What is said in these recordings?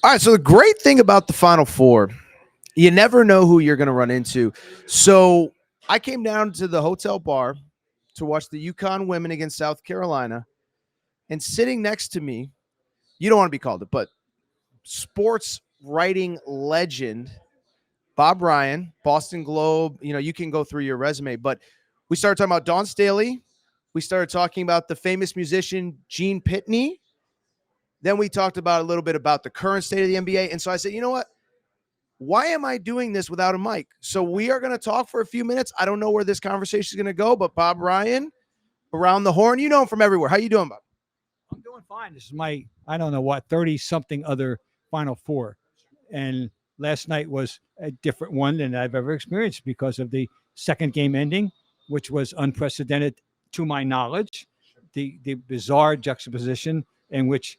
All right. So the great thing about the Final Four, you never know who you're going to run into. So I came down to the hotel bar to watch the UConn women against South Carolina, and sitting next to me, you don't want to be called it, but sports writing legend Bob Ryan, Boston Globe. You can go through your resume, but we started talking about Dawn Staley. We started talking about the famous musician Gene Pitney. Then we talked about a little bit about the current state of the NBA. And so I said, you know what? Why am I doing this without a mic? So we are going to talk for a few minutes. I don't know where this conversation is going to go, but Bob Ryan, around the horn, you know him from everywhere. How you doing, Bob? I'm doing fine. This is my, I don't know what, 30 something other Final Four. And last night was a different one than I've ever experienced because of the second game ending, which was unprecedented to my knowledge. The bizarre juxtaposition in which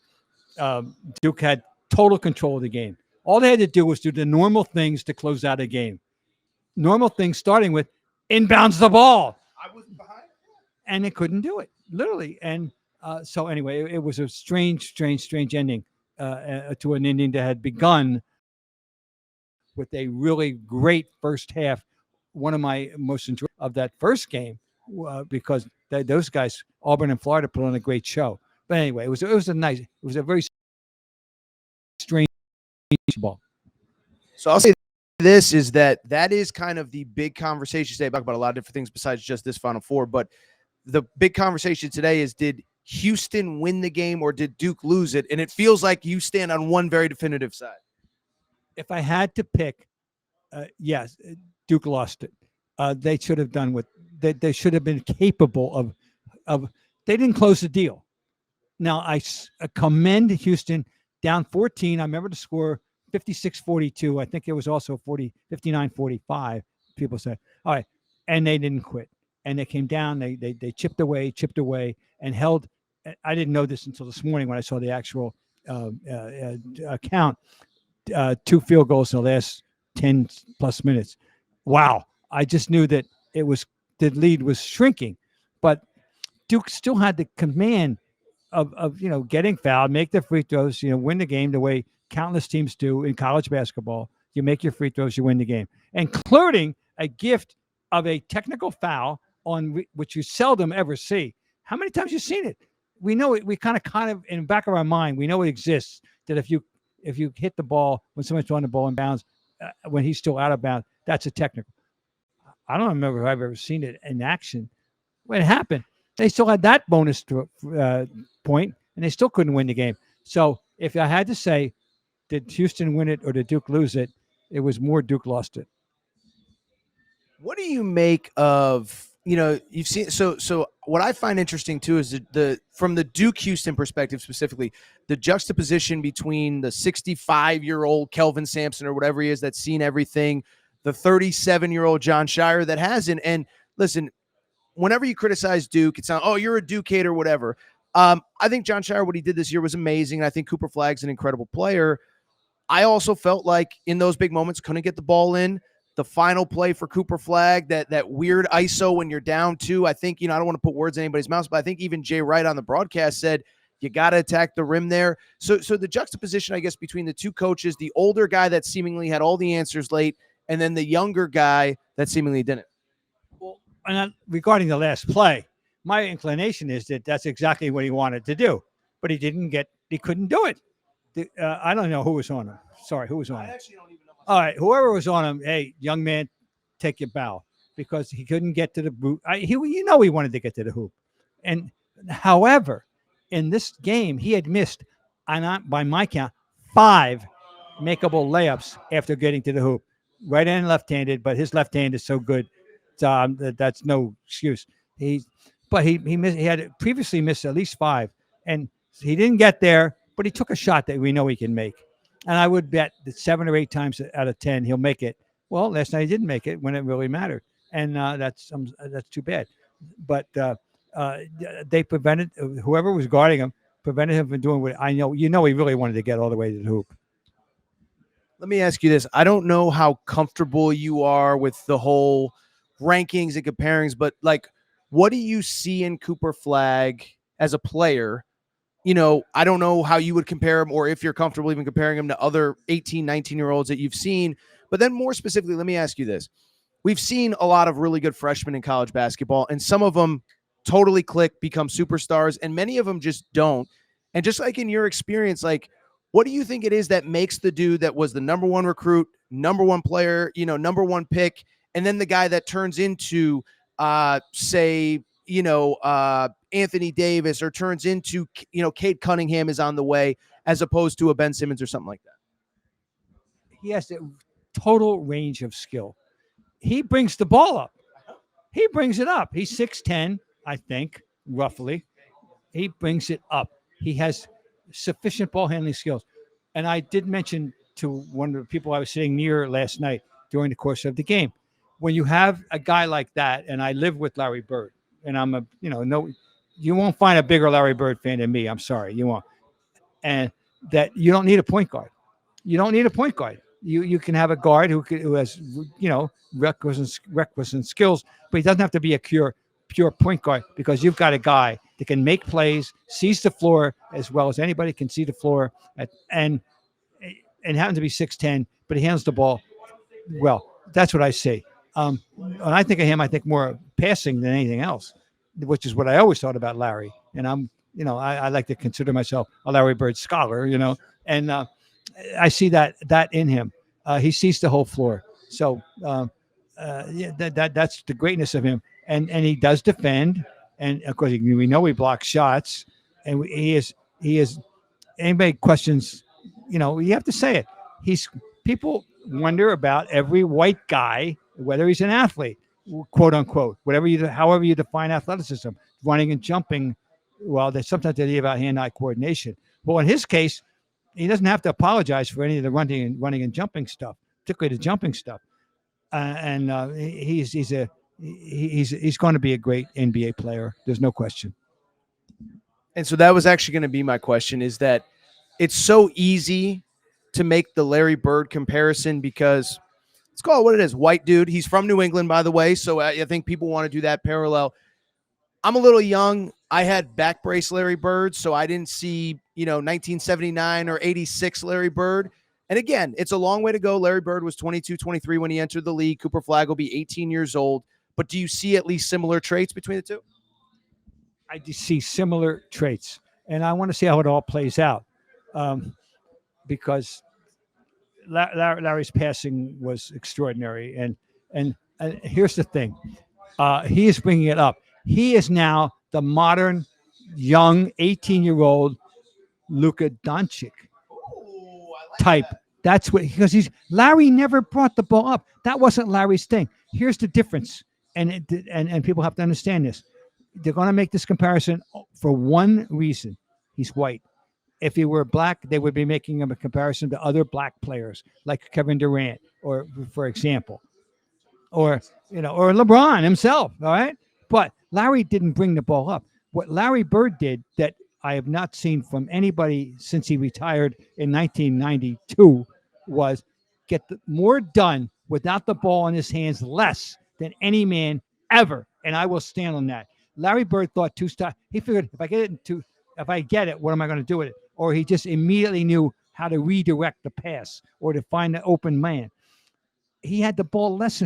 Duke had total control of the game. All they had to do was do the normal things to close out a game. Normal things starting with inbounds the ball. I was behind. And they couldn't do it, literally. And so anyway, it was a strange ending to an ending that had begun with a really great first half. One of my most enjoyable of that first game because those guys, Auburn and Florida, put on a great show. But anyway, it was a very strange ball. So I'll say this is that is kind of the big conversation today. Talk about a lot of different things besides just this Final Four, but the big conversation today is, did Houston win the game or did Duke lose it? And it feels like you stand on one very definitive side. If I had to pick, yes, Duke lost it. They should have done what they should have been capable of. They didn't close the deal. Now, I commend Houston down 14. I remember the score 56-42. I think it was also 59-45, people said. All right, and they didn't quit. And they came down, they chipped away, and held. I didn't know this until this morning when I saw the actual count. 2 field goals in the last 10 plus minutes. Wow. I just knew that the lead was shrinking, but Duke still had the command of getting fouled, make the free throws, win the game the way countless teams do in college basketball. You make your free throws, you win the game, including a gift of a technical foul on which you seldom ever see. How many times have you seen it? We know it. We kind of in the back of our mind, we know it exists, that if you hit the ball when someone's throwing the ball in bounds, when he's still out of bounds, that's a technical. I don't remember if I've ever seen it in action. When it happened, they still had that bonus point, and they still couldn't win the game. So if I had to say, did Houston win it or did Duke lose it? It was more Duke lost it. What do you make of, you've seen, so what I find interesting too is from the Duke Houston perspective specifically, the juxtaposition between the 65-year-old Kelvin Sampson or whatever he is that's seen everything, the 37-year-old John Shire that hasn't. And listen, whenever you criticize Duke, it's not, oh, you're a Duke hater, whatever. I think John Shire, what he did this year was amazing. And I think Cooper Flagg's an incredible player. I also felt like in those big moments, couldn't get the ball in. The final play for Cooper Flagg, that weird ISO when you're down 2. I think, I don't want to put words in anybody's mouth, but I think even Jay Wright on the broadcast said, you got to attack the rim there. So the juxtaposition, I guess, between the two coaches, the older guy that seemingly had all the answers late, and then the younger guy that seemingly didn't. Well, and regarding the last play, my inclination is that that's exactly what he wanted to do, but he couldn't do it. I don't know who was on him. Sorry, who was on him? I actually don't even know. All right, whoever was on him, hey, young man, take your bow, because he couldn't get to the boot. He wanted to get to the hoop. And however, in this game, he had missed, by my count, 5 makeable layups after getting to the hoop. Right and left-handed, but his left hand is so good, that's no excuse. He had previously missed at least 5, and he didn't get there, but he took a shot that we know he can make. And I would bet that 7 or 8 times out of 10 he'll make it. Well, last night he didn't make it when it really mattered, and that's too bad. But they prevented, whoever was guarding him prevented him from doing what I know. He really wanted to get all the way to the hoop. Let me ask you this. I don't know how comfortable you are with the whole rankings and comparings, but what do you see in Cooper Flagg as a player I don't know how you would compare him or if you're comfortable even comparing him to other 18, 19-year-olds that you've seen. But then more specifically, let me ask you this. We've seen a lot of really good freshmen in college basketball, and some of them totally click, become superstars, and many of them just don't. And just like in your experience, like, what do you think it is that makes the dude that was the number one recruit, number one player, number one pick, and then the guy that turns into, say, Anthony Davis, or turns into, Cade Cunningham is on the way, as opposed to a Ben Simmons or something like that? He has a total range of skill. He brings the ball up. He brings it up. He's 6'10", I think, roughly. He brings it up. He has sufficient ball handling skills. And I did mention to one of the people I was sitting near last night during the course of the game, when you have a guy like that, and I live with Larry Bird, and I'm you won't find a bigger Larry Bird fan than me. I'm sorry, you won't. And that you don't need a point guard. You don't need a point guard. You can have a guard who has requisite skills, but he doesn't have to be a pure point guard, because you've got a guy that can make plays, sees the floor as well as anybody can see the floor, and happens to be 6'10", but he handles the ball well. That's what I say. When I think of him, I think more passing than anything else, which is what I always thought about Larry. And I like to consider myself a Larry Bird scholar, and I see that in him. He sees the whole floor. So that's the greatness of him. And he does defend, and of course we know he blocks shots, and he is. Anybody questions, you have to say it. People wonder about every white guy, whether he's an athlete, quote unquote, however you define athleticism, running and jumping. Well, sometimes they leave out hand-eye coordination. Well, in his case, he doesn't have to apologize for any of the running and jumping stuff, particularly the jumping stuff. He's going to be a great NBA player. There's no question. And so that was actually going to be my question, is that it's so easy to make the Larry Bird comparison, because let's call it what it is. White dude. He's from New England, by the way. So I think people want to do that parallel. I'm a little young. I had back brace Larry Bird, so I didn't see, 1979 or 86 Larry Bird. And again, it's a long way to go. Larry Bird was 22, 23 when he entered the league. Cooper Flagg will be 18 years old. But do you see at least similar traits between the two? I see similar traits, and I want to see how it all plays out, because Larry's passing was extraordinary. And here's the thing. He is bringing it up. He is now the modern, young, 18-year-old Luka Doncic type. That's what, because Larry never brought the ball up. That wasn't Larry's thing. Here's the difference, and people have to understand this. They're going to make this comparison for one reason. He's white. If he were black, they would be making him a comparison to other black players like Kevin Durant, or for example, or LeBron himself. All right, but Larry didn't bring the ball up. What Larry Bird did that I have not seen from anybody since he retired in 1992 was get more done without the ball in his hands less than any man ever, and I will stand on that. Larry Bird thought two-step. He figured if I get it, what am I going to do with it? Or he just immediately knew how to redirect the pass or to find the open man. He had the ball less.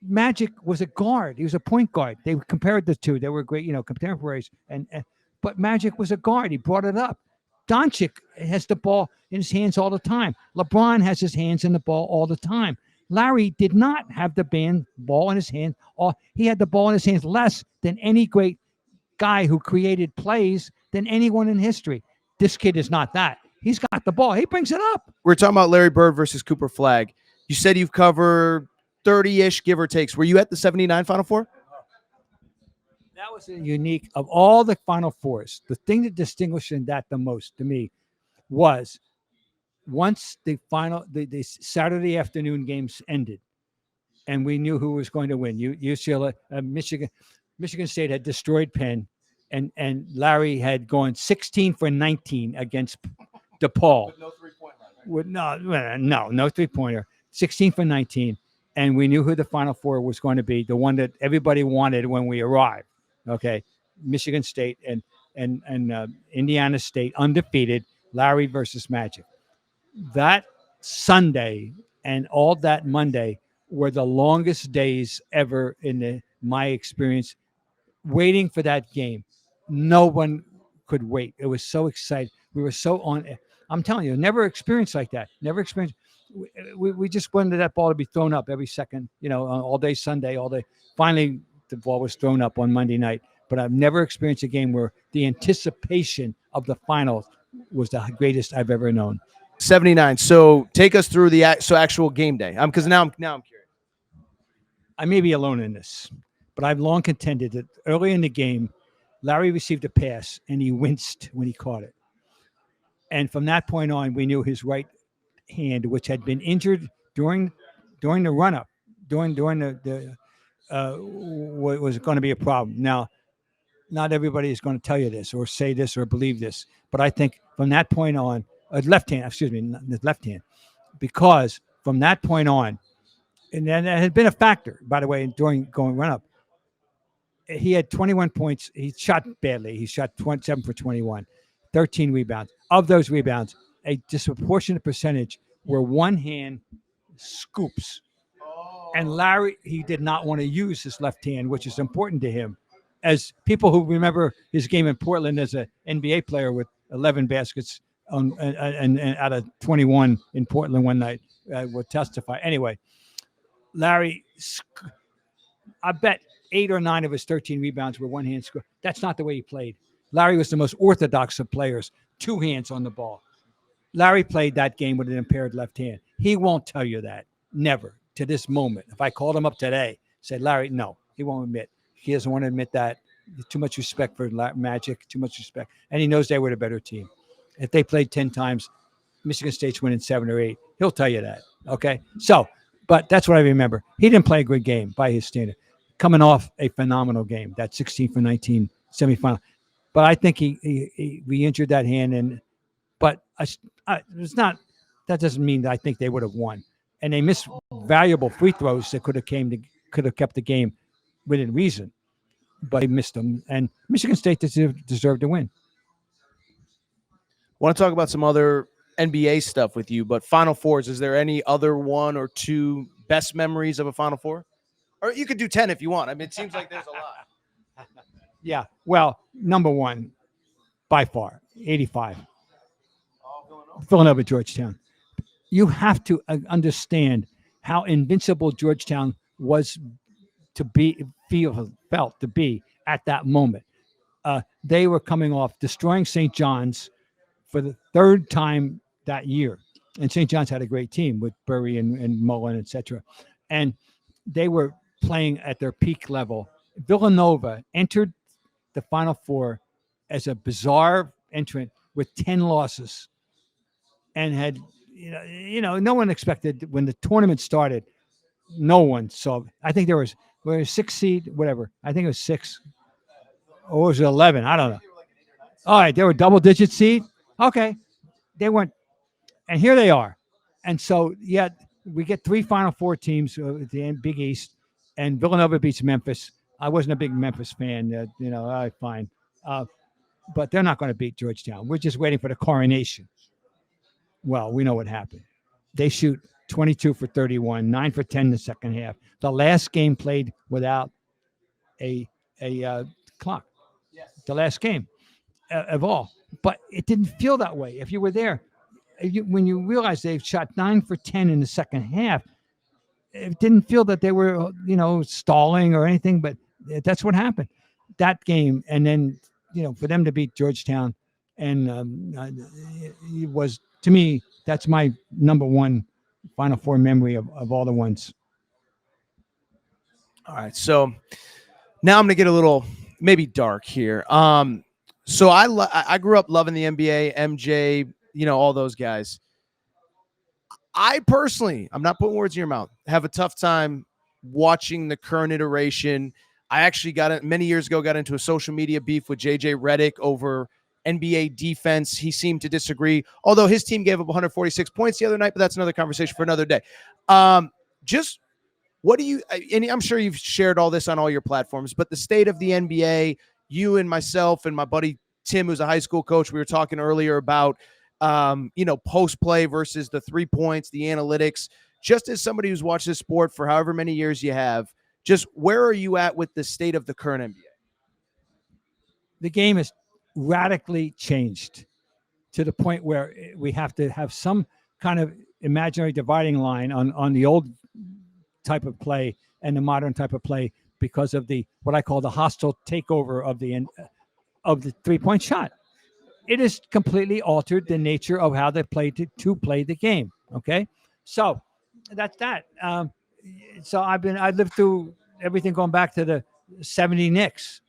Magic was a guard. He was a point guard. They compared the two. They were great, contemporaries. But Magic was a guard. He brought it up. Doncic has the ball in his hands all the time. LeBron has his hands in the ball all the time. Larry did not have the ball in his hand. He had the ball in his hands less than any great guy who created plays than anyone in history. This kid is not that. He's got the ball. He brings it up. We're talking about Larry Bird versus Cooper Flagg. You said you've covered 30-ish, give or takes. Were you at the 79 Final Four? That was a unique of all the Final Fours. The thing that distinguished that the most to me was once the Saturday afternoon games ended, and we knew who was going to win. UCLA, Michigan State had destroyed Penn, and Larry had gone 16 for 19 against DePaul. With no 3-pointer. 16 for 19, and we knew who the Final Four was going to be. The one that everybody wanted when we arrived. Okay, Michigan State, and and Indiana State, undefeated. Larry versus Magic. That Sunday and all that Monday were the longest days ever in my experience waiting for that game. No one could wait. It was so exciting. We were so on. I'm telling you, never experienced like that. Never experienced. We just wanted that ball to be thrown up every second, all day Sunday, all day. Finally, the ball was thrown up on Monday night. But I've never experienced a game where the anticipation of the finals was the greatest I've ever known. 79. So take us through the actual game day. Because now I'm curious. I may be alone in this, but I've long contended that early in the game, Larry received a pass and he winced when he caught it. And from that point on, we knew his right hand, which had been injured during the run-up, during the was going to be a problem. Now, not everybody is going to tell you this or say this or believe this, but I think from that point on, left hand, because from that point on, and that had been a factor, by the way, during going run-up. He had 21 points. He shot badly. He shot 27 for 21, 13 rebounds. Of those rebounds, a disproportionate percentage were one-hand scoops. And Larry, he did not want to use his left hand, which is important to him. As people who remember his game in Portland as an NBA player with 11 baskets and out of 21 in Portland one night will testify. Anyway, Larry, I bet 8 or 9 of his 13 rebounds were one-hand score. That's not the way he played. Larry was the most orthodox of players, 2 hands on the ball. Larry played that game with an impaired left hand. He won't tell you that. Never. To this moment. If I called him up today, said, Larry, no, he won't admit. He doesn't want to admit that. Too much respect for Magic, too much respect. And he knows they were the better team. If they played 10 times, Michigan State's winning 7 or 8. He'll tell you that. Okay? So, but that's what I remember. He didn't play a good game by his standard. Coming off a phenomenal game, that 16 for 19 semifinal. But I think he re-injured that hand. But it's not. That doesn't mean that I think they would have won. And they missed valuable free throws that could have kept the game within reason. But they missed them. And Michigan State deserved to win. I want to talk about some other NBA stuff with you, but Final Fours, is there any other 1 or 2 best memories of a Final Four? Or you could do 10 if you want. I mean, it seems like there's a lot. Yeah. Well, number 1, by far, 85. Villanova, Georgetown. You have to understand how invincible Georgetown was felt to be at that moment. They were coming off destroying St. John's for the 3rd time that year. And St. John's had a great team with Burry and Mullen, etc. And they were playing at their peak level. Villanova entered the Final Four as a bizarre entrant with 10 losses and had, no one expected when the tournament started. No one saw. I think there was a 6 seed, whatever. I think it was 6 or was it 11? I don't know. All right, they were double-digit seed. Okay, they weren't, and here they are. And so, we get 3 Final Four teams at the Big East, and Villanova beats Memphis. I wasn't a big Memphis fan, fine. But they're not going to beat Georgetown. We're just waiting for the coronation. Well, we know what happened. They shoot 22 for 31, 9 for 10 in the second half. The last game played without a clock. Yes. The last game of all. But it didn't feel that way. If you were there, when you realize they've shot 9 for 10 in the second half, it didn't feel that they were, stalling or anything, but that's what happened. That game, and then, for them to beat Georgetown, and it was, to me, that's my number 1 Final Four memory of all the ones. All right, so now I'm going to get a little maybe dark here. So I grew up loving the NBA, MJ, all those guys. I personally, I'm not putting words in your mouth, have a tough time watching the current iteration. I actually many years ago, got into a social media beef with JJ Redick over NBA defense. He seemed to disagree, although his team gave up 146 points the other night, but that's another conversation for another day. Just what do you, and I'm sure you've shared all this on all your platforms, but the state of the NBA, you and myself and my buddy Tim, who's a high school coach, we were talking earlier about, post play versus the 3 points, the analytics. Just as somebody who's watched this sport for however many years you have, just where are you at with the state of the current NBA? The game has radically changed to the point where we have to have some kind of imaginary dividing line on the old type of play and the modern type of play because of the what I call the hostile takeover of the 3-point shot. It has completely altered the nature of how they play to play the game. Okay, so that's that. So I lived through everything going back to the '70 Knicks,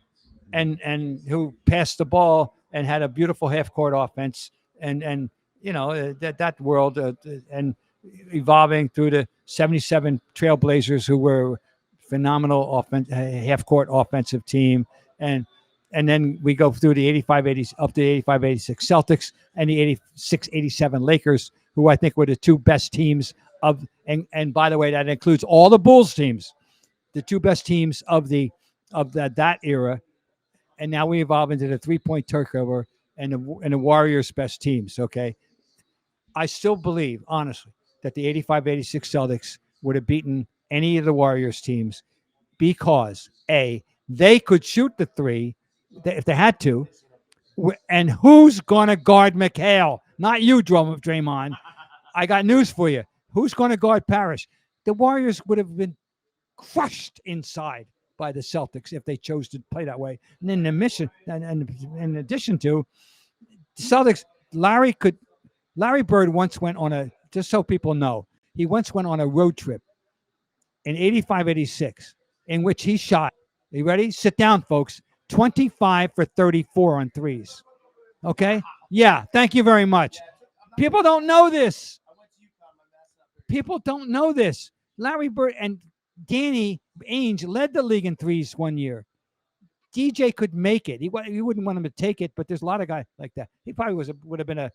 and who passed the ball and had a beautiful half court offense, and that world, and evolving through the '77 Trailblazers, who were phenomenal half court offensive team, and then we go through the 85-80 up to the 85-86 Celtics and the 86-87 Lakers, who I think were the two best teams of, and by the way, that includes all the Bulls teams, the two best teams of that era. And now we evolve into the 3-point takeover and the Warriors' best teams. Okay, I still believe, honestly, that the 85-86 Celtics would have beaten any of the Warriors teams because they could shoot the three if they had to. And who's going to guard McHale? Not you, Draymond. I got news for you. Who's going to guard Parrish? The Warriors would have been crushed inside by the Celtics if they chose to play that way. And then in addition to the Celtics, Larry Bird once went on just so people know, he once went on a road trip in 85-86 in which he shot, are you ready? Sit down, folks. 25 for 34 on threes. Okay? Yeah, thank you very much. People don't know this. People don't know this. Larry Bird and Danny Ainge led the league in threes one year. DJ could make it. He wouldn't want him to take it, but there's a lot of guys like that. He probably would have been a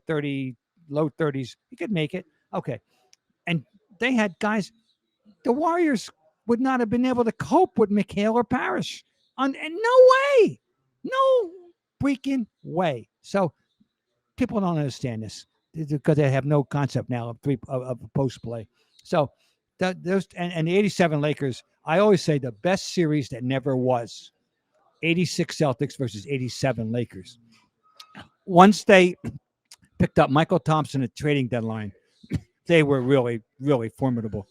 30, low 30s. He could make it. Okay. And they had guys. The Warriors would not have been able to cope with McHale or Parrish. And no way. No freaking way. So people don't understand this because they have no concept now of post play. So the 87 Lakers, I always say the best series that never was. 86 Celtics versus 87 Lakers. Once they picked up Michael Thompson at trading deadline, they were really, really formidable.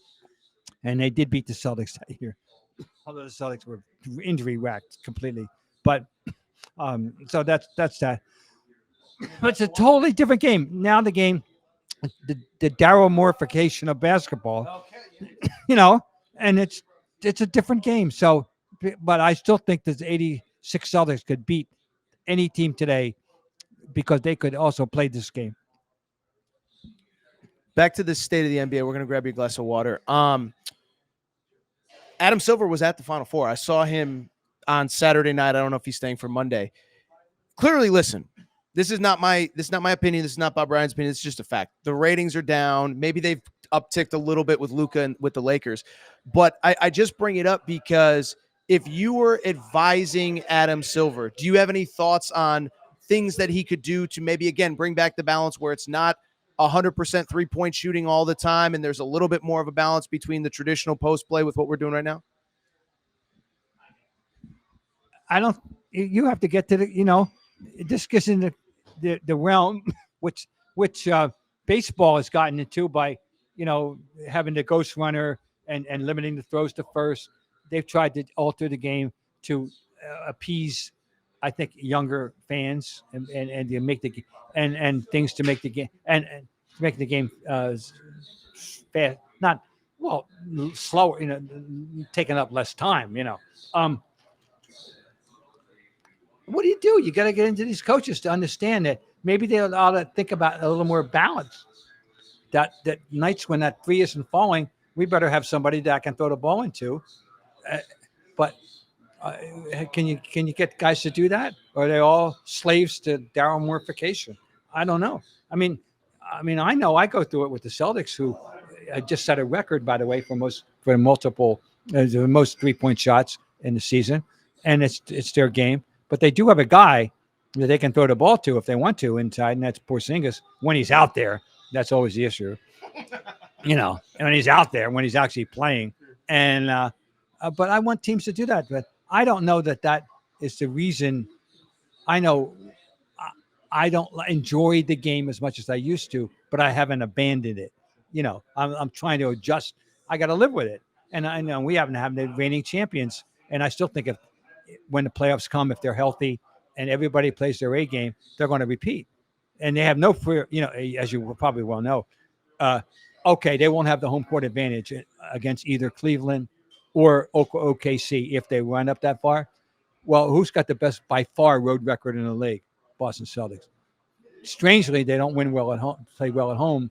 And they did beat the Celtics that year. Although the Celtics were injury racked completely. But so that's that. But it's a totally different game. Now the game, the Darryl-morification of basketball, and it's a different game. So, but I still think the 86 Celtics could beat any team today because they could also play this game. Back to the state of the NBA. We're going to grab you a glass of water. Adam Silver was at the Final Four. I saw him on Saturday night. I don't know if he's staying for Monday. Clearly, listen, this is not my opinion. This is not Bob Ryan's opinion. It's just a fact. The ratings are down. Maybe they've upticked a little bit with Luka and with the Lakers. But I just bring it up because if you were advising Adam Silver, do you have any thoughts on things that he could do to maybe, again, bring back the balance where it's not 100% three-point shooting all the time and there's a little bit more of a balance between the traditional post play with what we're doing right now? You have to get to this gets in the realm which baseball has gotten into by, having the ghost runner and limiting the throws to first. They've tried to alter the game to appease, I think, younger fans and to make the and things to make the game and to make the game fast, not slower, taking up less time. What do? You got to get into these coaches to understand that maybe they ought to think about a little more balance. That nights when that three isn't falling, we better have somebody that I can throw the ball into. But can you get guys to do that? Or are they all slaves to Darryl-morification? I don't know. I mean, I know I go through it with the Celtics, who just set a record, by the way, for the most 3-point shots in the season, and it's their game. But they do have a guy that they can throw the ball to if they want to inside, and that's Porzingis when he's out there. That's always the issue, when he's out there, when he's actually playing. And but I want teams to do that. But I don't know that is the reason. I know I don't enjoy the game as much as I used to, but I haven't abandoned it. I'm trying to adjust. I got to live with it. And I know we haven't had the reigning champions, and I still think if when the playoffs come, if they're healthy and everybody plays their A game, they're going to repeat. And they have no fear, as you probably well know. Okay, they won't have the home court advantage against either Cleveland or OKC if they run up that far. Well, who's got the best by far road record in the league? Boston Celtics. Strangely, they don't win well at home, play well at home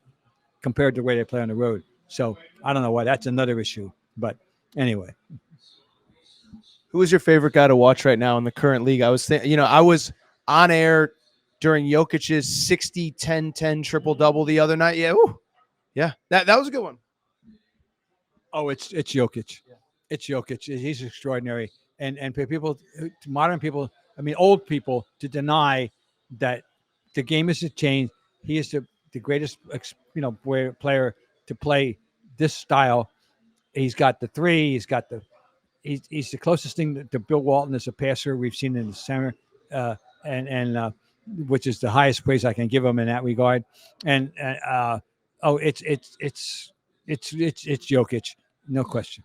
compared to the way they play on the road. So I don't know why. That's another issue. But anyway. Who is your favorite guy to watch right now in the current league? I was thinking, I was on air during Jokic's 60-10-10 triple-double the other night. Yeah. Ooh. Yeah. That was a good one. Oh, it's Jokic. Yeah. It's Jokic. He's extraordinary. And people, modern people, old people, to deny that the game has changed. He is the greatest, player to play this style. He's got the three. He's the closest thing to Bill Walton as a passer we've seen in the center, and which is the highest praise I can give him in that regard. And it's Jokic, no question.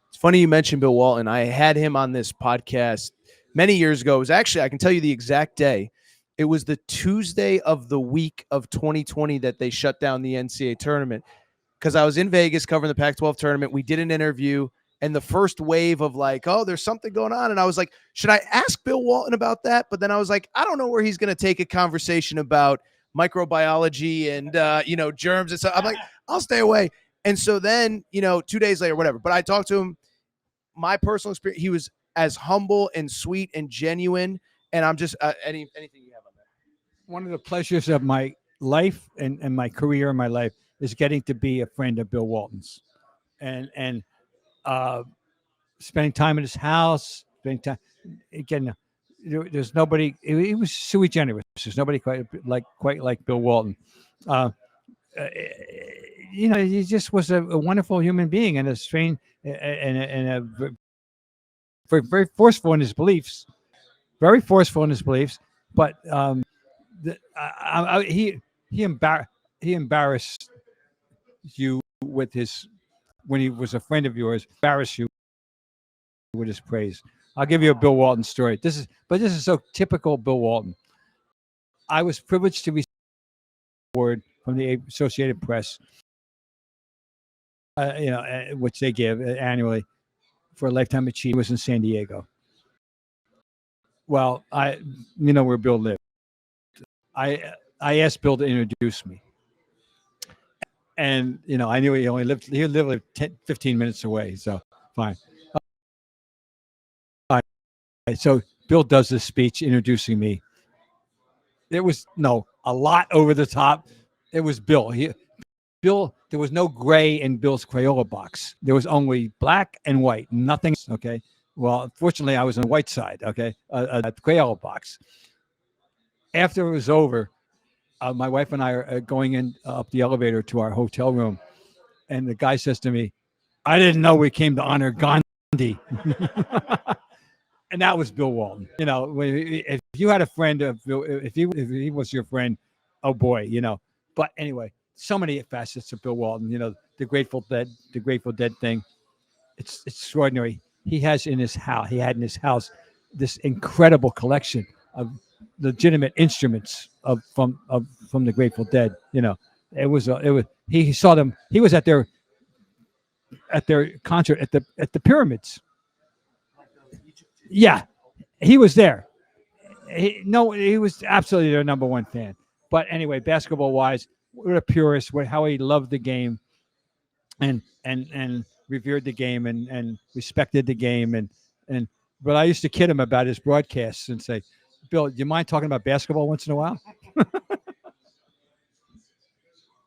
It's funny you mentioned Bill Walton. I had him on this podcast many years ago. It was actually, I can tell you the exact day. It was the Tuesday of the week of 2020 that they shut down the NCAA tournament, because I was in Vegas covering the Pac-12 tournament. We did an interview, and the first wave of like, oh, there's something going on. And I was like, should I ask Bill Walton about that? But then I was like, I don't know where he's going to take a conversation about microbiology and, germs and stuff. I'm like, I'll stay away. And so then, 2 days later, whatever. But I talked to him. My personal experience, he was as humble and sweet and genuine. And I'm just anything you have on that. One of the pleasures of my life and my career in my life is getting to be a friend of Bill Walton's, and spending time in his house, spending time again. There's nobody. He was sui generis. There's nobody quite like Bill Walton. He just was a wonderful human being and a strange and a very, very forceful in his beliefs. Very forceful in his beliefs, but he embarrassed you with his when he was a friend of yours. Embarrassed you with his praise. I'll give you a Bill Walton story. This is so typical Bill Walton. I was privileged to receive an award from the Associated Press, which they give annually for a lifetime achievement. It was in San Diego. Well, I where Bill lived. I asked Bill to introduce me. And, I knew he lived 10, 15 minutes away. So fine. All right. So Bill does this speech introducing me. There was a lot over the top. It was Bill. Bill, there was no gray in Bill's Crayola box. There was only black and white, nothing. Okay. Well, fortunately, I was on the white side. Okay. A Crayola box. After it was over, my wife and I are going in up the elevator to our hotel room. And the guy says to me, I didn't know we came to honor Gandhi. And that was Bill Walton. If you had a friend of Bill, if he was your friend, oh boy, But anyway, so many facets of Bill Walton. The Grateful Dead thing. It's extraordinary. He had in his house this incredible collection of legitimate instruments from the Grateful Dead. He saw them. He was at their concert at the pyramids. Yeah, he was there. He was absolutely their number one fan. But anyway, basketball wise, what a purist, how he loved the game, and revered the game and respected the game and. But I used to kid him about his broadcasts and say, Bill, do you mind talking about basketball once in a while?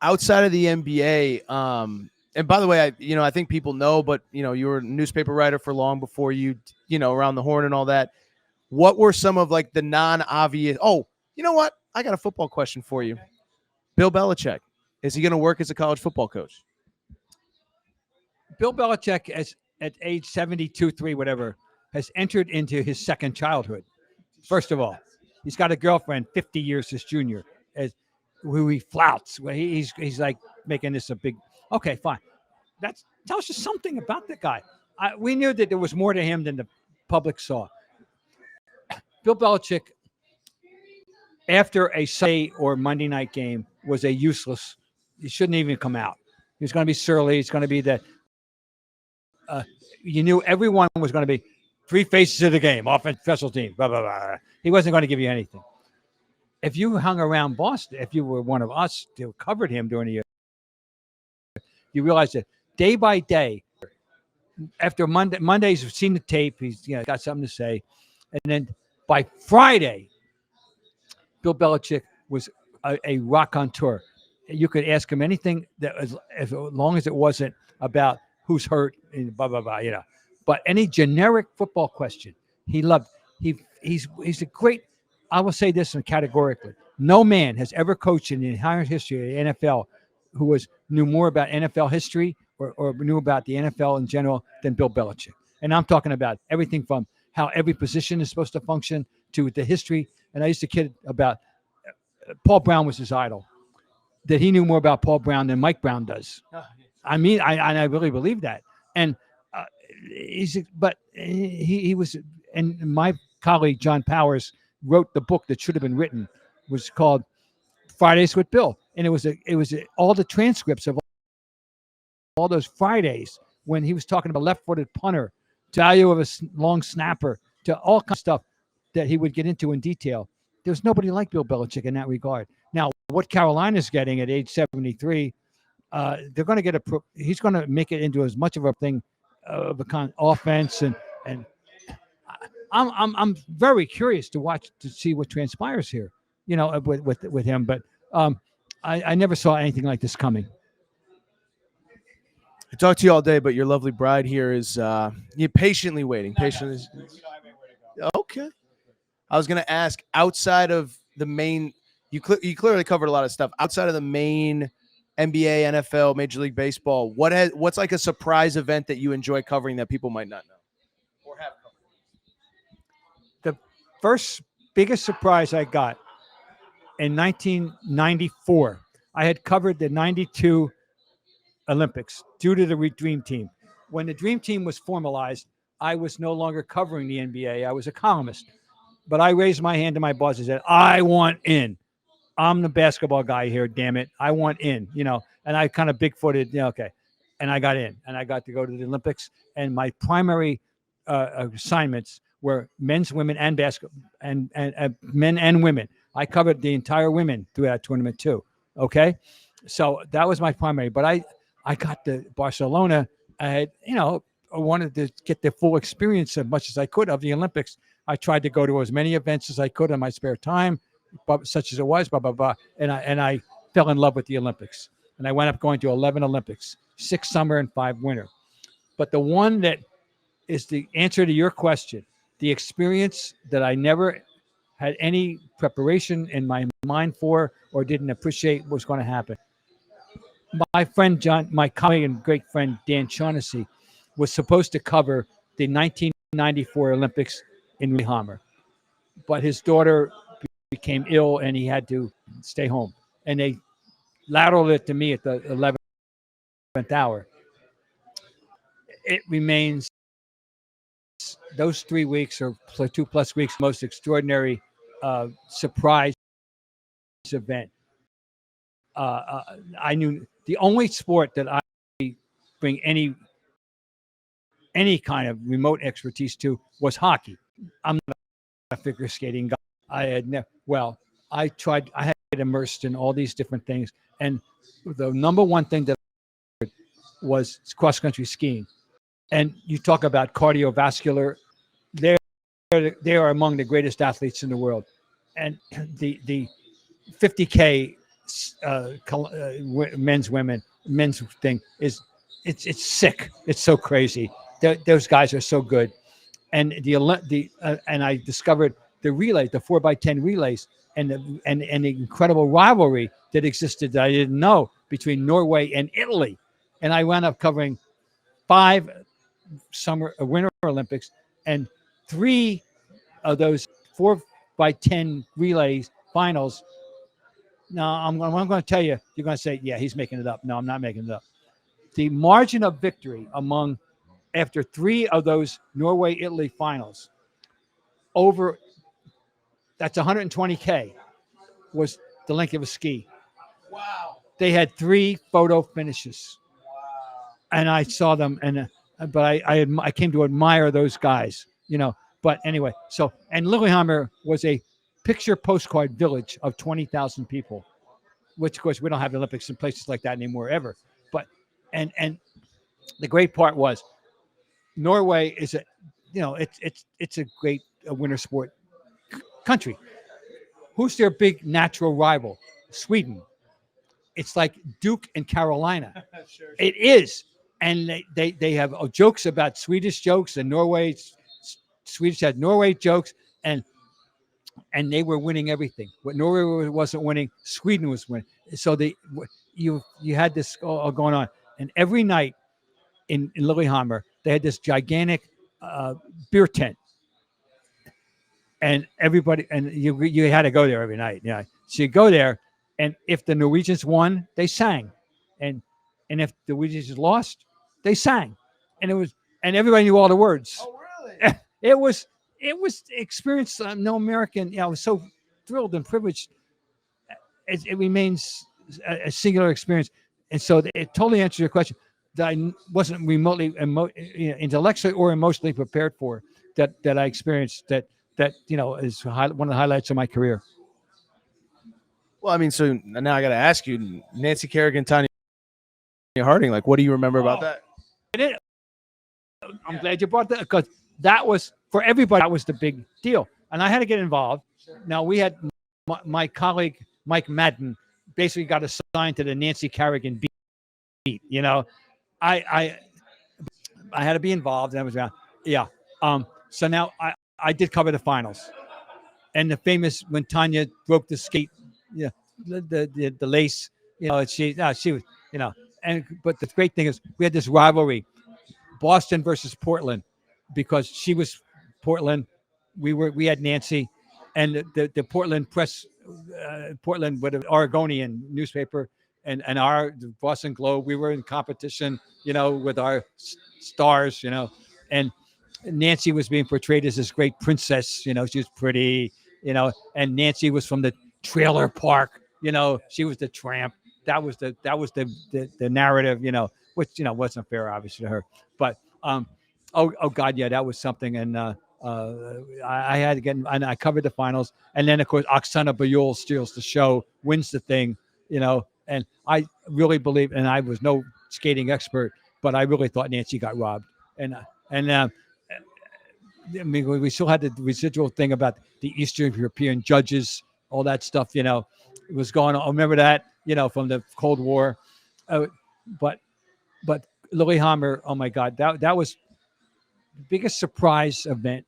Outside of the NBA, and by the way, I think people know, but you were a newspaper writer for long before you, around the horn and all that. what were some of like the non-obvious? Oh, you know what? I got a football question for you. Bill Belichick, is he going to work as a college football coach? Bill Belichick, at age 72, 3, whatever, has entered into his second childhood. First of all, he's got a girlfriend 50 years his junior, as who he flouts. Where he's like making this a big. Okay, fine. That tells you something about the guy. We knew that there was more to him than the public saw. Bill Belichick, after a Sunday or Monday night game, was a useless. He shouldn't even come out. He was going to be surly. He's going to be that. You knew everyone was going to be three faces of the game, offense, special team, blah, blah, blah. He wasn't going to give you anything. If you hung around Boston, if you were one of us who covered him during the year, you realize that day by day, after Mondays, you've seen the tape, he's got something to say. And then by Friday, Bill Belichick was a raconteur. You could ask him anything as long as it wasn't about who's hurt and blah, blah, blah, But any generic football question, he loved. He's a great, I will say this categorically. No man has ever coached in the entire history of the NFL who knew more about NFL history or knew about the NFL in general than Bill Belichick. And I'm talking about everything from how every position is supposed to function to the history. And I used to kid about Paul Brown was his idol, that he knew more about Paul Brown than Mike Brown does. I mean, I really believe that. And he was, and my colleague John Powers wrote the book that should have been written, was called Fridays with Bill, and it was all the transcripts of all those Fridays when he was talking about left-footed punter, to value of a long snapper, to all kinds of stuff that he would get into in detail. There's nobody like Bill Belichick in that regard. Now, what Carolina's getting at age 73, they're going to get he's going to make it into as much of a thing of a offense, and I'm very curious to see what transpires here, with him. But I never saw anything like this coming. I talked to you all day, but your lovely bride here is you're patiently waiting. Okay. I was going to ask, outside of the main, you clearly covered a lot of stuff. Outside of the main NBA, NFL, Major League Baseball, what's like a surprise event that you enjoy covering that people might not know or have The covered? first biggest surprise I got in 1994, I had covered the 92 Olympics due to the Dream Team. When the Dream Team was formalized, I was no longer covering the NBA. I was a columnist. But I raised my hand to my boss and said, I want in. I'm the basketball guy here, damn it. I want in, and I kind of bigfooted, okay. And I got in, and I got to go to the Olympics. And my primary assignments were men's, women, and basketball, and men and women. I covered the entire women through that tournament too, okay? So that was my primary. But I got to Barcelona. I had, I wanted to get the full experience as much as I could of the Olympics. I tried to go to as many events as I could in my spare time, such as it was, blah, blah, blah. And I fell in love with the Olympics. And I went up going to 11 Olympics, 6 summer and 5 winter. But the one that is the answer to your question, the experience that I never had any preparation in my mind for or didn't appreciate was going to happen. My friend John, my colleague and great friend Dan Shaughnessy, was supposed to cover the 1994 Olympics in Lillehammer, but his daughter became ill and he had to stay home. And they lateraled it to me at the 11th hour. It remains, those 3 weeks or 2+ weeks, most extraordinary surprise event. I knew the only sport that I bring any kind of remote expertise to was hockey. I'm not a figure skating guy. I had never, I had immersed in all these different things. And the number one thing that I did was cross-country skiing. And you talk about cardiovascular, they are among the greatest athletes in the world. And the 50K men's thing it's sick. It's so crazy. Those guys are so good. and and I discovered the relays, the 4x10 relays, and the incredible rivalry that existed that I didn't know between Norway and Italy, and I wound up covering 5 Winter Olympics, and 3 of those 4x10 relays finals. Now, I'm going to tell you, you're going to say, yeah, he's making it up. No, I'm not making it up. The margin of victory after 3 of those Norway-Italy finals, over, that's 120K, was the length of a ski. Wow. They had 3 photo finishes. Wow. And I saw them, but I came to admire those guys, But anyway, and Lillehammer was a picture postcard village of 20,000 people, which of course we don't have Olympics in places like that anymore ever. But and the great part was Norway is it's a great winter sport country. Who's their big natural rival? Sweden. It's like Duke and Carolina. Sure. It is. And they have jokes about Swedish jokes, and Swedish had Norway jokes, and they were winning everything. What Norway wasn't winning, Sweden was winning. So you had this all going on, and every night in Lillehammer they had this gigantic beer tent, and everybody, and you had to go there every night. Yeah, so you go there, and if the Norwegians won, they sang, and if the Norwegians lost, they sang, and everybody knew all the words. Oh, really? It was experience. No American. I was so thrilled and privileged. It remains a singular experience, and so it totally answers your question that I wasn't remotely intellectually or emotionally prepared for. That I experienced that is one of the highlights of my career. Well, I mean, so now I got to ask you, Nancy Kerrigan, Tanya Harding, like, what do you remember about that? I'm glad you brought that, because that was, for everybody, that was the big deal. And I had to get involved. Now, we had my colleague, Mike Madden, basically got assigned to the Nancy Kerrigan beat. I had to be involved, and I was around. Yeah. So now I did cover the finals. And the famous, when Tanya broke the skate, the lace, she was, but the great thing is we had this rivalry, Boston versus Portland, because she was Portland, we had Nancy, and the Portland press, Portland with an Oregonian newspaper, and our Boston Globe, we were in competition, with our stars, and Nancy was being portrayed as this great princess, she was pretty, and Nancy was from the trailer park, she was the tramp. That was the narrative, which wasn't fair, obviously, to her. But oh God, yeah, that was something. And I had to get, and I covered the finals, and then of course Oksana Bayul steals the show, wins the thing, and I really believe, and I was no skating expert, but I really thought Nancy got robbed, and I mean, we still had the residual thing about the Eastern European judges, all that stuff, it was going on. I remember that, from the Cold War. But Lillehammer, oh my God, that was the biggest surprise event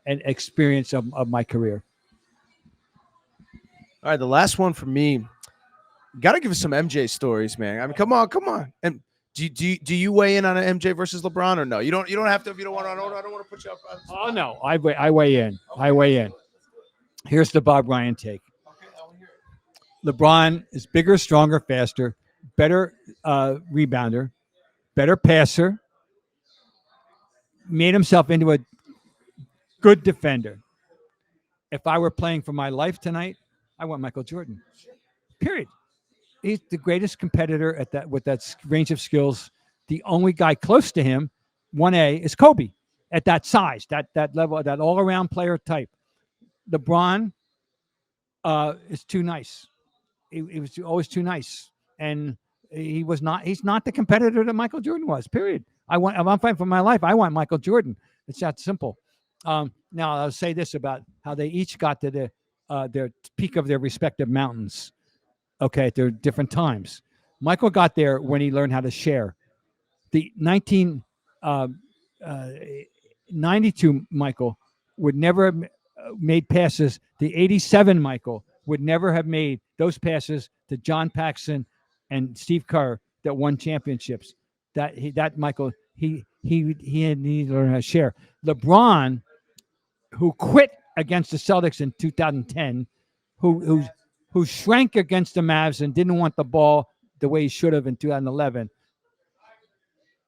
and experience of my career. All right, the last one for me. Got to give us some MJ stories, man. I mean, come on. And do you weigh in on an MJ versus LeBron or no? You don't have to if you don't want to. I don't want to put you up. Oh no, I weigh in. Okay. I weigh in. Here's the Bob Ryan take. Okay, I want to hear it. LeBron is bigger, stronger, faster, better rebounder, better passer, made himself into a good defender. If I were playing for my life tonight, I want Michael Jordan. Period. He's the greatest competitor at that, with that range of skills. The only guy close to him, 1A, is Kobe at that size, that level, that all-around player type. LeBron is too nice. He was always too nice, and he's not the competitor that Michael Jordan was. Period. If I'm fighting for my life, I want Michael Jordan. It's that simple. Now I'll say this about how they each got to their peak of their respective mountains. Okay, at their different times. Michael got there when he learned how to share. The 92 Michael would never have made passes. The 87 Michael would never have made those passes to John Paxson and Steve Kerr that won championships. That Michael, he had needed to learn how to share. LeBron, who quit against the Celtics in 2010, who shrank against the Mavs and didn't want the ball the way he should have in 2011.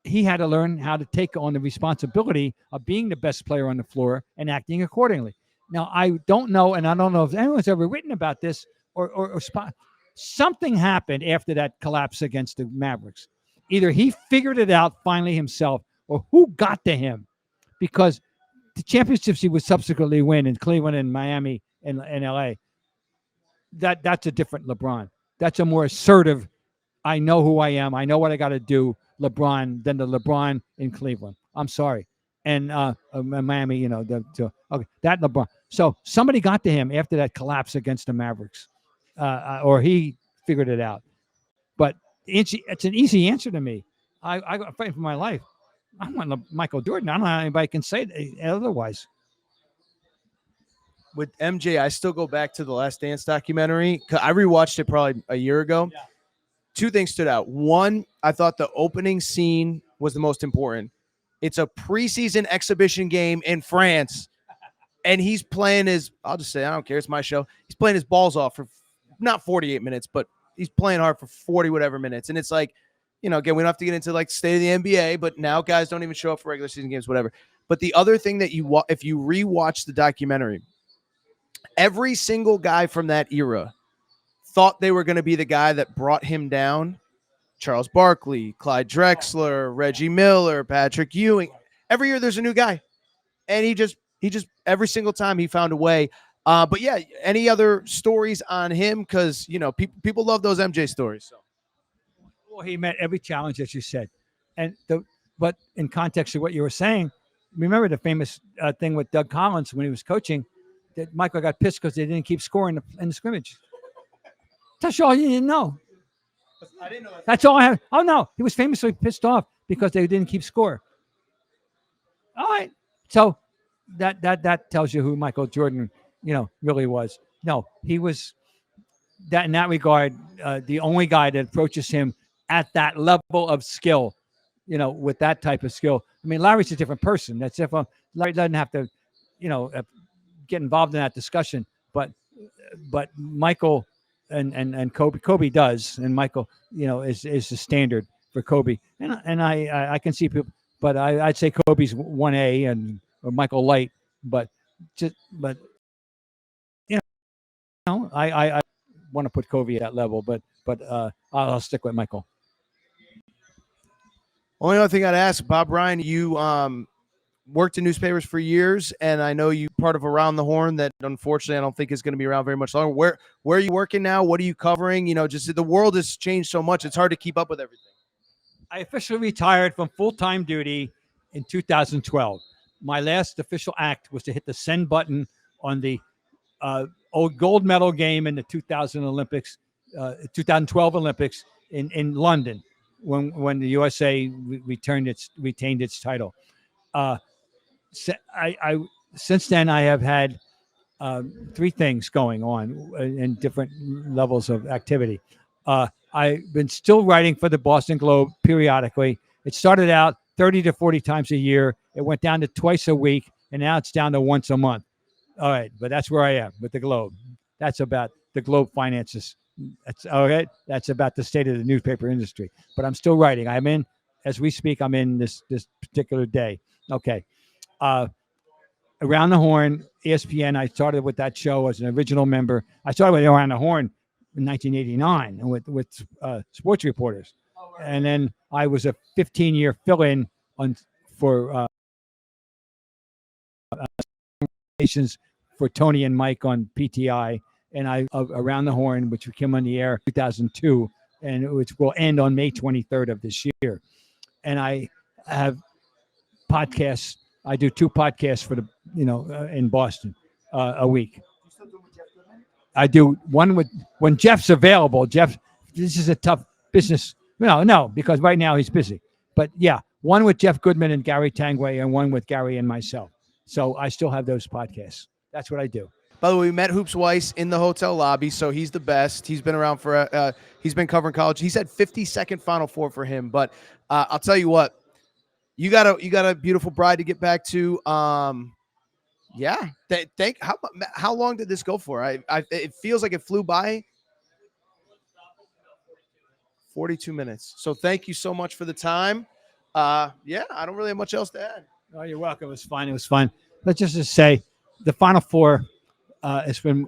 He had to learn how to take on the responsibility of being the best player on the floor and acting accordingly. Now, I don't know, and I don't know if anyone's ever written about this or something happened after that collapse against the Mavericks. Either he figured it out finally himself, or who got to him, because the championships he would subsequently win in Cleveland and Miami and LA, that's a different LeBron. That's a more assertive, I know who I am, I know what I got to do, LeBron, than the LeBron in Cleveland. I'm sorry. And Miami, okay, that LeBron. So somebody got to him after that collapse against the Mavericks, or he figured it out. But it's an easy answer to me. I got fighting for my life. I want Michael Jordan. I don't know how anybody can say it otherwise. With MJ, I still go back to the Last Dance documentary. I rewatched it probably a year ago. Yeah. Two things stood out. One, I thought the opening scene was the most important. It's a preseason exhibition game in France, and he's playing I'll just say, I don't care, it's my show. He's playing his balls off for not 48 minutes, but he's playing hard for 40 whatever minutes. And it's like, again, we don't have to get into like state of the NBA, but now guys don't even show up for regular season games, whatever. But the other thing that if you rewatch the documentary, every single guy from that era thought they were going to be the guy that brought him down. Charles Barkley, Clyde Drexler, Reggie Miller, Patrick Ewing. Every year there's a new guy. And he just every single time he found a way. But yeah, any other stories on him? Because, people love those MJ stories. So. Well, he met every challenge, as you said. But in context of what you were saying, remember the famous thing with Doug Collins when he was coaching, that Michael got pissed because they didn't keep scoring in the scrimmage. That's all you didn't know. I didn't know that. That's all I have. Oh, no. He was famously pissed off because they didn't keep score. All right. So that tells you who Michael Jordan, really was. No, he was that in that regard, the only guy that approaches him at that level of skill, with that type of skill. I mean, Larry's a different person. That's if Larry doesn't have to, get involved in that discussion. But Michael and Kobe does, and Michael, is the standard for Kobe. And I can see people, but I'd say Kobe's 1A or Michael Light, but I want to put Kobe at that level, but I'll stick with Michael. Only other thing I'd ask, Bob Ryan, you worked in newspapers for years, and I know you part of Around the Horn that unfortunately I don't think is going to be around very much longer. Where are you working now? What are you covering? Just the world has changed so much. It's hard to keep up with everything. I officially retired from full-time duty in 2012. My last official act was to hit the send button on the old gold medal game in the 2012 Olympics in London when the USA retained its title. Since then I have had three things going on in different levels of activity. I've been still writing for the Boston Globe periodically. It started out 30 to 40 times a year. It went down to twice a week, and now it's down to once a month. All right, but that's where I am with the Globe. That's about the Globe finances. That's all right. That's about the state of the newspaper industry. But I'm still writing. As we speak, I'm in this particular day. Okay. Around the Horn, ESPN. I started with that show as an original member. I started with Around the Horn in 1989 with sports reporters, and then I was a 15-year fill-in for for Tony and Mike on PTI, and Around the Horn, which came on the air in 2002, and which will end on May 23rd of this year. And I have podcasts. I do 2 podcasts for in Boston a week. I do one when Jeff's available. Jeff, this is a tough business. No, because right now he's busy. But yeah, one with Jeff Goodman and Gary Tangway, and one with Gary and myself. So I still have those podcasts. That's what I do. By the way, we met Hoops Weiss in the hotel lobby, so he's the best. He's been around for he's been covering college. He said 52nd Final Four for him, but I'll tell you what, you got a beautiful bride to get back to. Yeah, how long did this go for? It feels like it flew by. 42 minutes. So thank you so much for the time. Yeah, I don't really have much else to add. Oh, you're welcome. It was fun. It was fun. Let's just say the Final Four. It's been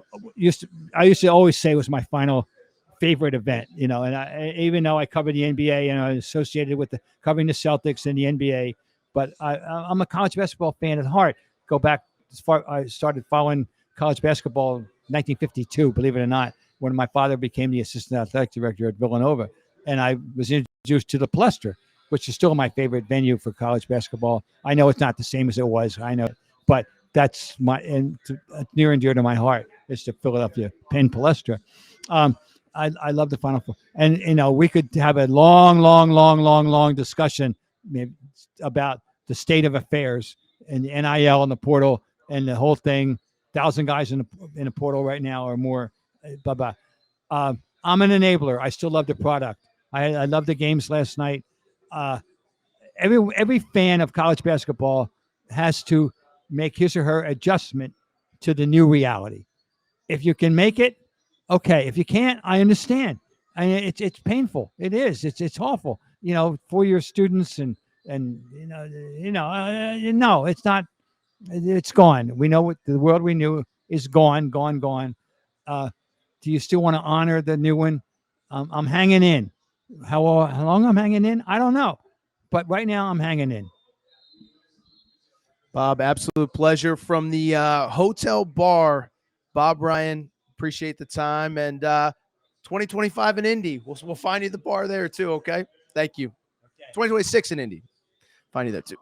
I used to always say it was my final favorite event. You know, and even though I covered the NBA and I was associated with covering the Celtics and the NBA, but I'm a college basketball fan at heart. Go back as far I started following college basketball in 1952. Believe it or not, when my father became the assistant athletic director at Villanova, and I was introduced to the Palestra, which is still my favorite venue for college basketball. I know it's not the same as it was. I know, but that's near and dear to my heart is the Philadelphia Penn Palestra. I love the Final Four, and we could have a long discussion about the state of affairs and the NIL and the portal and the whole thing. 1,000 guys in the portal right now or more. Blah blah. I'm an enabler. I still love the product. I love the games last night. Every fan of college basketball has to make his or her adjustment to the new reality. If you can make it, okay. If you can't, I understand. I mean, it's painful. It is. It's awful. For your students and no, it's not. It's gone. We know what the world we knew is gone. Do you still want to honor the new one? I'm hanging in. How long I'm hanging in, I don't know. But right now, I'm hanging in. Bob, absolute pleasure from the hotel bar. Bob Ryan, appreciate the time. And 2025 in Indy. We'll find you at the bar there too, okay? Thank you. Okay. 2026 in Indy. Find you there too.